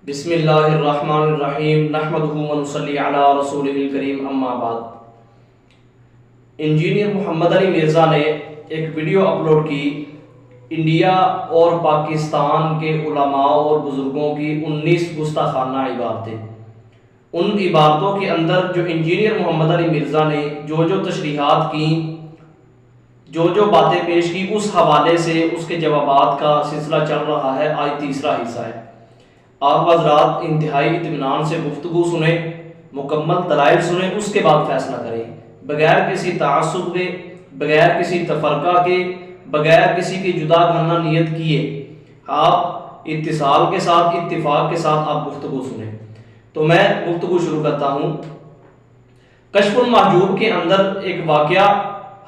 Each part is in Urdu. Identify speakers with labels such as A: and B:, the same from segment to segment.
A: بسم اللہ الرحمن الرحیم نحمدہ ونصلی علی رسولہ الکریم اما بعد۔ انجینئر محمد علی مرزا نے ایک ویڈیو اپلوڈ کی انڈیا اور پاکستان کے علماء اور بزرگوں کی 19 گستاخانہ عبارتیں۔ ان عبارتوں کے اندر جو انجینئر محمد علی مرزا نے جو تشریحات کی، جو باتیں پیش کی، اس حوالے سے اس کے جوابات کا سلسلہ چل رہا ہے۔ آج تیسرا حصہ ہے۔ آپ حضرات انتہائی اطمینان سے گفتگو سنیں، مکمل دلائل سنیں، اس کے بعد فیصلہ کریں، بغیر کسی تعصب کے، بغیر کسی تفرقہ کے، بغیر کسی کی جدا کرنا نیت کیے آپ اتصال کے ساتھ، اتفاق کے ساتھ آپ گفتگو سنیں۔ تو میں گفتگو شروع کرتا ہوں۔ کشف المحجوب کے اندر ایک واقعہ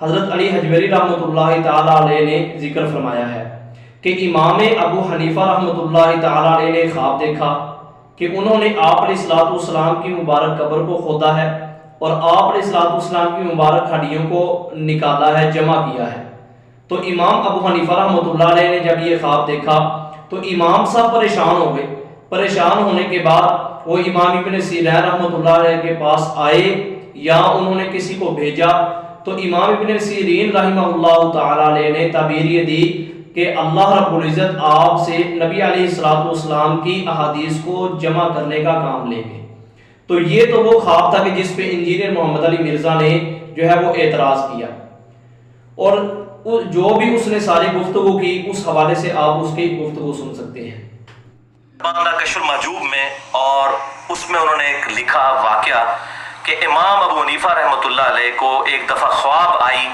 A: حضرت علی حجویری رحمۃ اللہ تعالی علیہ نے ذکر فرمایا ہے کہ امام ابو حنیفہ رحمۃ اللہ تعالی علیہ نے خواب دیکھا کہ انہوں نے آپ علیہ الصلوۃ والسلام کی مبارک قبر کو کھودا ہے اور آپ علیہ الصلوۃ والسلام کی مبارک ہڈیوں کو نکالا ہے، جمع کیا ہے۔ تو امام ابو حنیفہ رحمۃ اللہ علیہ نے جب یہ خواب دیکھا تو امام صاحب پریشان ہو گئے۔ پریشان ہونے کے بعد وہ امام ابن سیرین رحمۃ اللہ علیہ کے پاس آئے یا انہوں نے کسی کو بھیجا، تو امام ابن سیرین رحمہ اللہ تعالی علیہ نے تعبیر یہ دی کہ اللہ رب العزت آپ سے نبی علیہ الصلوۃ والسلام کی احادیث کو جمع کرنے کا کام لیں گے۔ تو یہ تو وہ خواب تھا کہ جس پہ انجینئر محمد علی مرزا نے جو ہے وہ اعتراض کیا، اور جو بھی اس نے ساری گفتگو کی اس حوالے سے آپ اس کی گفتگو سن سکتے ہیں۔
B: بانگلہ کشف المحجوب میں، اور اس میں انہوں نے ایک لکھا واقعہ کہ امام ابو حنیفہ رحمۃ اللہ علیہ کو ایک دفعہ خواب آئی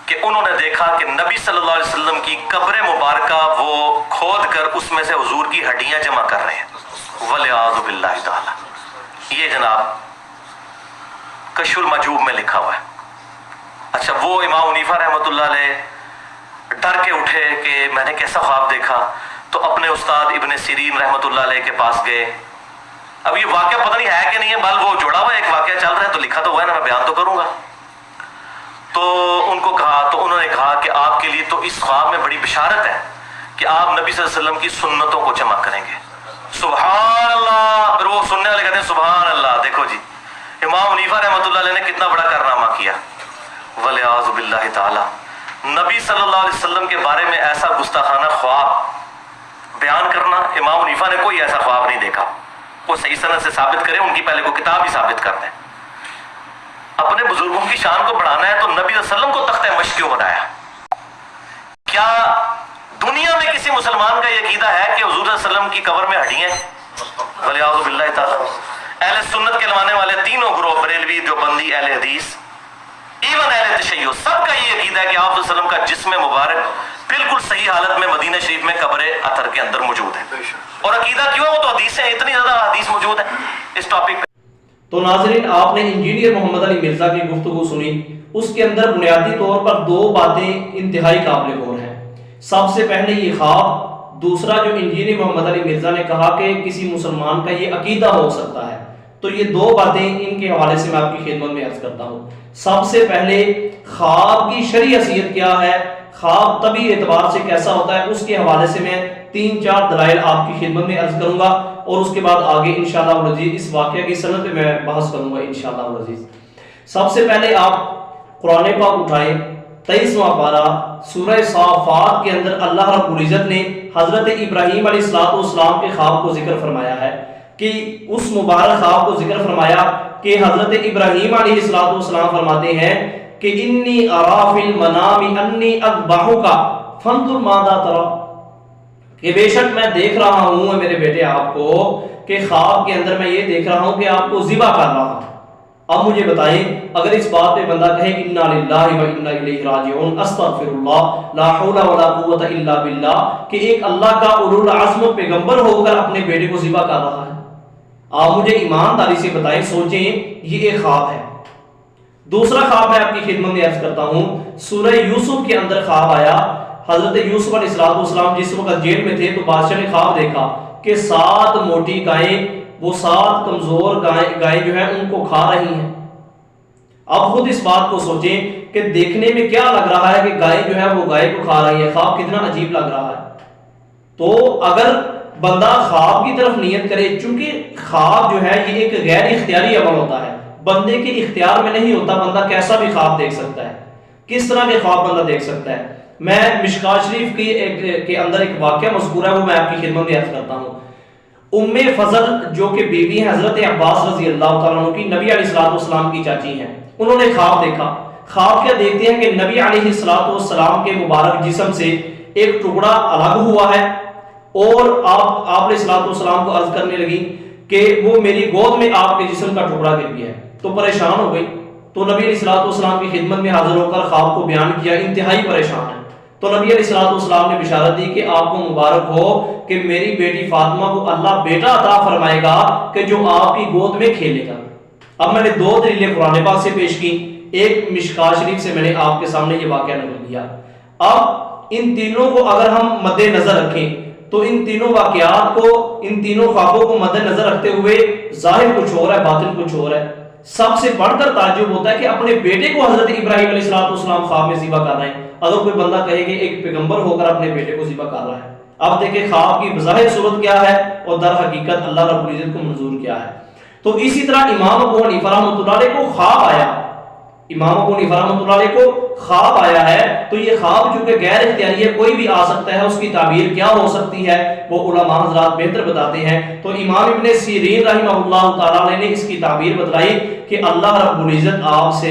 B: کہ انہوں نے دیکھا کہ نبی صلی اللہ علیہ وسلم کی قبر مبارکہ وہ کھود کر اس میں سے حضور کی ہڈیاں جمع کر رہے ہیں، والعیاذ باللہ تعالی۔ یہ جناب کشف المحجوب میں لکھا ہوا ہے۔ اچھا، وہ امام حنیفہ رحمۃ اللہ علیہ ڈر کے اٹھے کہ میں نے کیسا خواب دیکھا، تو اپنے استاد ابن سیرین رحمۃ اللہ علیہ کے پاس گئے۔ اب یہ واقعہ پتہ نہیں ہے کہ نہیں ہے، بل وہ جوڑا ہوا ایک واقعہ چل رہا ہے تو لکھا تو ہوا ہے نا، میں بیان تو کروں گا۔ تو ان کو کہا، تو انہوں نے کہا کہ آپ کے لیے تو اس خواب میں بڑی بشارت ہے کہ آپ نبی صلی اللہ علیہ وسلم کی سنتوں کو جمع کریں گے۔ سبحان اللہ! پھر وہ سننے والے کہتے ہیں سبحان اللہ، دیکھو جی امام حنیفہ رحمۃ اللہ علیہ نے کتنا بڑا کارنامہ کیا، والعیاذ باللہ تعالی۔ نبی صلی اللہ علیہ وسلم کے بارے میں ایسا گستاخانہ خواب بیان کرنا، امام حنیفہ نے کوئی ایسا خواب نہیں دیکھا۔ وہ صحیح سند سے ثابت کریں، ان کی پہلے کو کتاب ہی ثابت کر دیں۔ اپنے بزرگوں کی شان کو بڑھانا ہے تو نبی صلی اللہ علیہ وسلم کو تختہ مشق کیوں بنایا؟ کیا دنیا میں کسی مسلمان کا یہ عقیدہ ہے کہ حضور صلی اللہ علیہ وسلم کی قبر میں ہڈیاں ہیں؟ والعیاذ باللہ تعالی۔ اہل سنت کے ماننے والے تینوں گروہ، بریلوی، دیوبندی، اہل حدیث، ایون اہل تشیع، سب کا یہ عقیدہ ہے کہ آپ صلی اللہ علیہ وسلم کا جسم مبارک بالکل صحیح حالت میں مدینہ شریف میں قبر اطہر کے اندر موجود ہے۔ اور عقیدہ کیوں ہے؟ وہ تو حدیث ہیں، اتنی زیادہ حدیث موجود ہے اس ٹاپک پہ۔
A: تو ناظرین، آپ نے انجینئر محمد علی مرزا کی گفتگو سنی۔ اس کے اندر بنیادی طور پر دو باتیں انتہائی قابل غور ہیں۔ سب سے پہلے یہ خواب، دوسرا جو انجینئر محمد علی مرزا نے کہا کہ کسی مسلمان کا یہ عقیدہ ہو سکتا ہے۔ تو یہ دو باتیں ان کے حوالے سے میں آپ کی خدمت میں عرض کرتا ہوں۔ سب سے پہلے خواب کی شرعی حیثیت کیا ہے، خواب طبی اعتبار سے کیسا ہوتا ہے، اس کے حوالے سے میں 3-4 دلائل آپ کی خدمت میں عرض کروں گا، اور اس کے بعد آگے انشاءاللہ العزیز اس واقعہ کی سند پہ میں بحث کروں گا انشاءاللہ العزیز۔ سب سے پہلے آپ قرآن پاک اٹھائیں، 23واں پارہ سورہ صافات کے اندر اللہ رب العزت نے حضرت ابراہیم علیہ السلام کے خواب کو ذکر فرمایا ہے کہ اس مبارک خواب کو ذکر فرمایا کہ حضرت ابراہیم علیہ السلام فرماتے ہیں کہ انی ارا فی المنام انی اذبحک فانظر ماذا تری، کہ بے شک میں دیکھ رہا ہوں میرے بیٹے آپ کو کہ خواب کے اندر میں یہ دیکھ رہا ہوں کہ آپ کو ذبح کر رہا ہوں۔ اب مجھے بتائیں، اگر اس بات پہ بندہ کہے انا للہ و انا الیہ راجعون، استغفر اللہ، لا حول ولا قوت الا باللہ، کہ ایک اللہ کا اولو العزم پیغمبر ہو کر اپنے بیٹے کو ذبح کر رہا ہے، آپ مجھے ایمانداری سے بتائیں، سوچیں، یہ ایک خواب ہے۔ دوسرا خواب میں آپ کی خدمت میں عرض کرتا ہوں، سورہ یوسف کے اندر خواب آیا۔ حضرت یوسف علیہ السلام جس وقت جیل میں تھے تو بادشاہ نے خواب دیکھا کہ 7 موٹی گائیں، وہ 7 کمزور گائیں جو ہیں ان کو کھا رہی ہیں۔ اب خود اس بات کو سوچیں کہ دیکھنے میں کیا لگ رہا ہے کہ گائے جو ہے وہ گائے کو کھا رہی ہے، خواب کتنا عجیب لگ رہا ہے۔ تو اگر بندہ خواب کی طرف نیت کرے، چونکہ خواب جو ہے یہ ایک غیر اختیاری عمل ہوتا ہے، بندے کے اختیار میں نہیں ہوتا بندہ کیسا بھی خواب دیکھ سکتا ہے، کس طرح کے خواب بندہ دیکھ سکتا ہے۔ میں مشکوٰۃ شریف کے اندر ایک واقعہ مذکور ہے، وہ میں آپ کی خدمت میں عرض کرتا ہوں۔ ام فضل جو کہ بیوی ہیں حضرت عباس رضی اللہ تعالیٰ عنہ کی، نبی علیہ الصلوۃ والسلام کی چاچی ہیں، انہوں نے خواب دیکھا۔ خواب کیا دیکھتے ہیں کہ نبی علیہ الصلوۃ والسلام کے مبارک جسم سے ایک ٹکڑا الگ ہوا ہے، اور آپ علیہ الصلوۃ والسلام کو عرض کرنے لگی کہ وہ میری گود میں آپ کے جسم کا ٹکڑا گر گیا ہے، تو پریشان ہو گئی۔ تو نبی علیہ الصلوۃ والسلام کی خدمت میں حاضر ہو کر خواب کو بیان کیا، انتہائی پریشان ہے۔ تو نبی علیہ الصلوۃ والسلام نے بشارت دی کہ آپ کو مبارک ہو کہ میری بیٹی فاطمہ کو اللہ بیٹا عطا فرمائے گا کہ جو آپ کی گود میں کھیلے گا۔ اب میں نے دو دلیلیں قرآن پاک سے پیش کی، ایک مشکوٰۃ شریف سے میں نے آپ کے سامنے یہ واقعہ نقل کیا۔ اب ان تینوں کو اگر ہم مد نظر رکھیں تو ان تینوں واقعات کو، ان تینوں خوابوں کو مد نظر رکھتے ہوئے ظاہر کچھ اور ہے، باطن کچھ اور ہے۔ سب سے بڑھ کر تعجب ہوتا ہے کہ اپنے بیٹے کو حضرت ابراہیم علیہ السلام خواب میں ذبح کر رہے ہیں۔ اگر کوئی بندہ کہے کہ ایک پیغمبر ہو کر اپنے بیٹے کو ذبح کر رہا ہے، اب دیکھیں خواب کی بظاہر صورت کیا ہے اور در حقیقت اللہ رب العزت کو منظور کیا ہے۔ تو اسی طرح امام ابو حنیفہ رحمۃ اللہ علیہ کو خواب آیا، امام ابو حنیفہ رحمۃ اللہ علیہ کو خواب آیا ہے، تو یہ خواب چونکہ غیر اختیاری ہے، کوئی بھی آ سکتا ہے، اس کی تعبیر کیا ہو سکتی ہے وہ علماء حضرات بہتر بتاتے ہیں۔ تو امام ابن سیرین رحمہ اللہ تعالیٰ نے اس کی تعبیر بتلائی کہ اللہ رب العزت آپ سے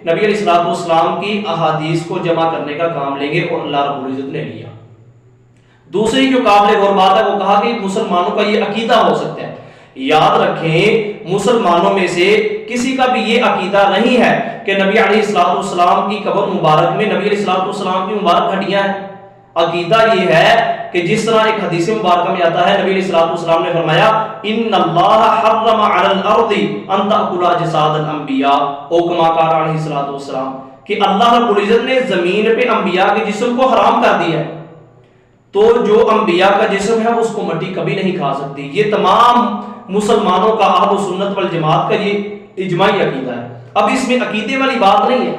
A: نبی علیہ الصلوۃ والسلام کی احادیث کو جمع کرنے کا کام لیں گے، اور اللہ رب العزت نے لیا۔ دوسری جو قابل غور بات ہے وہ کہا کہ مسلمانوں کا یہ عقیدہ ہو سکتا ہے۔ یاد رکھیں مسلمانوں میں سے کسی کا بھی یہ عقیدہ نہیں ہے کہ نبی علیہ الصلوۃ والسلام کی قبر مبارک میں نبی علیہ الصلوۃ والسلام کی مبارک ہڈیاں ہیں۔ عقیدہ یہ ہے کہ جس طرح ایک حدیث مبارکہ میں آتا ہے، نبی علیہ الصلوۃ والسلام نے فرمایا ان اللہ حرم علی الارض ان تأکل اجساد الانبیاء، او کما قال علیہ الصلوۃ والسلام، کہ اللہ رب العزت نے زمین پہ انبیاء کے جسم کو حرام کر دیا ہے، تو جو انبیاء کا جسم ہے اس کو مٹی کبھی نہیں کھا سکتی۔ یہ تمام مسلمانوں کا اہل و سنت والجماعت کا یہ اجماعی عقیدہ ہے۔ اب اس میں عقیدے والی بات نہیں ہے،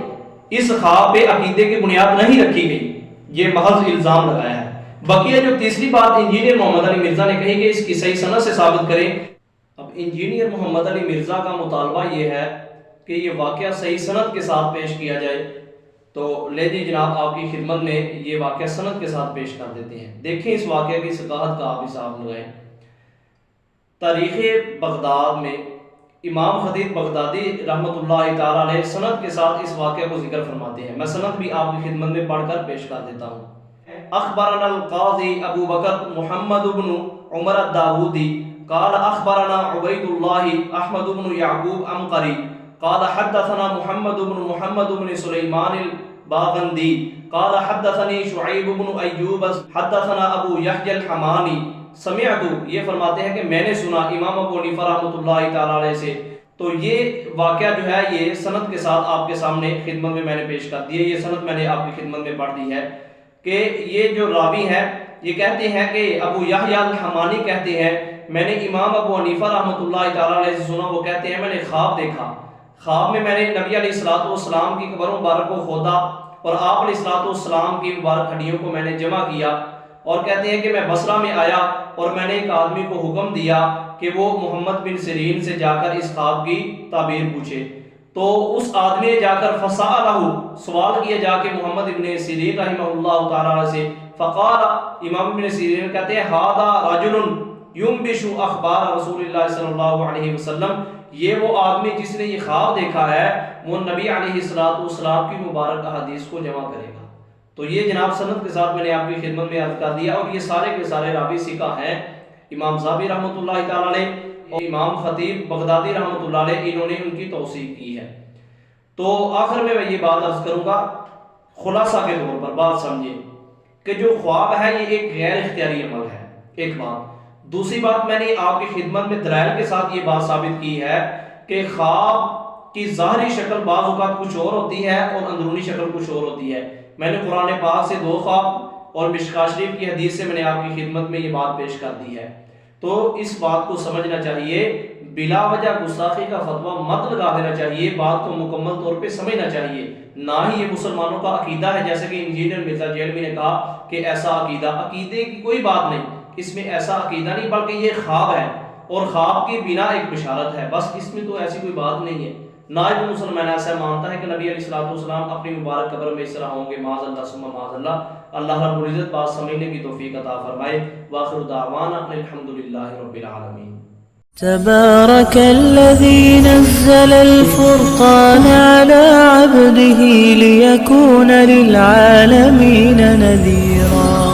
A: اس خواب پہ عقیدے کی بنیاد نہیں رکھی گئی، یہ محض الزام لگایا ہے۔ بقیہ جو تیسری بات انجینئر محمد علی مرزا نے کہی کہ اس کی صحیح سند سے ثابت کریں۔ اب انجینئر محمد علی مرزا کا مطالبہ یہ ہے کہ یہ واقعہ صحیح سند کے ساتھ پیش کیا جائے، تو لے جی جناب آپ کی خدمت میں یہ واقعہ سند کے ساتھ پیش کر دیتے ہیں۔ دیکھیں اس واقعہ کی ثقافت کا آپ حساب لگائیں۔ تاریخ بغداد میں امام خطیب بغدادی رحمۃ اللہ تعالی علیہ سند کے ساتھ اس واقعہ کو ذکر فرماتے ہیں۔ میں سند بھی آپ کی خدمت میں پڑھ کر پیش کر دیتا ہوں۔ اخبرنا القاضی ابو بکر محمد بن عمر الداودی قال اخبرنا عبید اللہ احمد بن یعقوب امقری قال حدثنا محمد بن سلیمان الباغندی قال حدثني شعیب بن ایوب حدثنا ابو یحیی الحمانی سمعت، یہ فرماتے ہیں کہ میں نے سنا امام ابو حنیفہ رحمۃ اللہ تعالی علیہ سے۔ تو یہ واقعہ جو ہے یہ سند کے ساتھ آپ کے سامنے خدمت میں نے پیش کر دی ہے، یہ سند میں نے آپ کی خدمت میں پڑھ دی ہے کہ یہ جو راوی ہیں یہ کہتے ہیں کہ ابو یحیی الحمانی کہتے ہیں میں نے امام ابو حنیفہ رحمۃ اللہ تعالی علیہ سے سنا، وہ کہتے ہیں میں نے خواب دیکھا، خواب میں نے نبی علیہ الصلوۃ والسلام کی قبر مبارک کو کھودا اور آپ علیہ الصلوۃ والسلام کی مبارک ہڈیوں کو میں نے جمع کیا، اور کہتے ہیں کہ میں بصرہ میں آیا اور میں نے ایک آدمی کو حکم دیا کہ وہ محمد بن سیرین سے جا کر اس خواب کی تعبیر پوچھے۔ تو اس آدمی نے جا کر فسألہ، سوال کیا جا کے محمد بن سیرین رحمہ اللہ تعالی سے، فقال، امام بن سیرین کہتے ہیں ھذا رجل ينبش اخبار رسول اللہ صلی اللہ علیہ وسلم، یہ وہ آدمی جس نے یہ خواب دیکھا ہے وہ نبی علیہ السلام کی مبارک احادیث کو جمع کرے گا۔ تو یہ جناب سند کے ساتھ میں نے آپ کی خدمت میں عرض کر دیا، اور یہ سارے کے سارے راوی ثقہ ہیں، امام ذہبی رحمۃ اللہ تعالی علیہ اور امام خطیب بغدادی رحمۃ اللہ علیہ، انہوں نے ان کی توثیق کی ہے۔ تو آخر میں یہ بات عرض کروں گا خلاصہ کے طور پر، بات سمجھیں کہ جو خواب ہے یہ ایک غیر اختیاری عمل ہے، ایک بات۔ دوسری بات میں نے آپ کی خدمت میں دلائل کے ساتھ یہ بات ثابت کی ہے کہ خواب کی ظاہری شکل بعض اوقات کچھ اور ہوتی ہے اور اندرونی شکل کچھ اور ہوتی ہے۔ میں نے قرآن پاک سے 2 خواب اور مشکوٰۃ شریف کی حدیث سے میں نے آپ کی خدمت میں یہ بات پیش کر دی ہے۔ تو اس بات کو سمجھنا چاہیے، بلا وجہ گستاخی کا فتویٰ مت لگا دینا چاہیے، بات کو مکمل طور پہ سمجھنا چاہیے، نہ ہی یہ مسلمانوں کا عقیدہ ہے جیسے کہ انجینئر مرزا جیلوی نے کہا کہ ایسا عقیدے کی کوئی بات نہیں۔ اس میں ایسا عقیدہ نہیں، بلکہ یہ خواب ہے اور خواب کی بنا ایک بشارت ہے، بس اس میں تو ایسی کوئی بات نہیں ہے۔ نہ ایک مسلمان ایسا مانتا ہے کہ نبی علیہ السلام اپنی مبارک قبر میں اس طرح ہوں گے، معاذ اللہ ثم معاذ اللہ۔ اللہ رب العزت بات سمجھنے کی توفیق عطا فرمائے۔ وآخر دعوانا الحمدللہ رب العالمین۔
C: تبارك الذي نزل الفرقان على عبده ليكون للعالمين نذيرا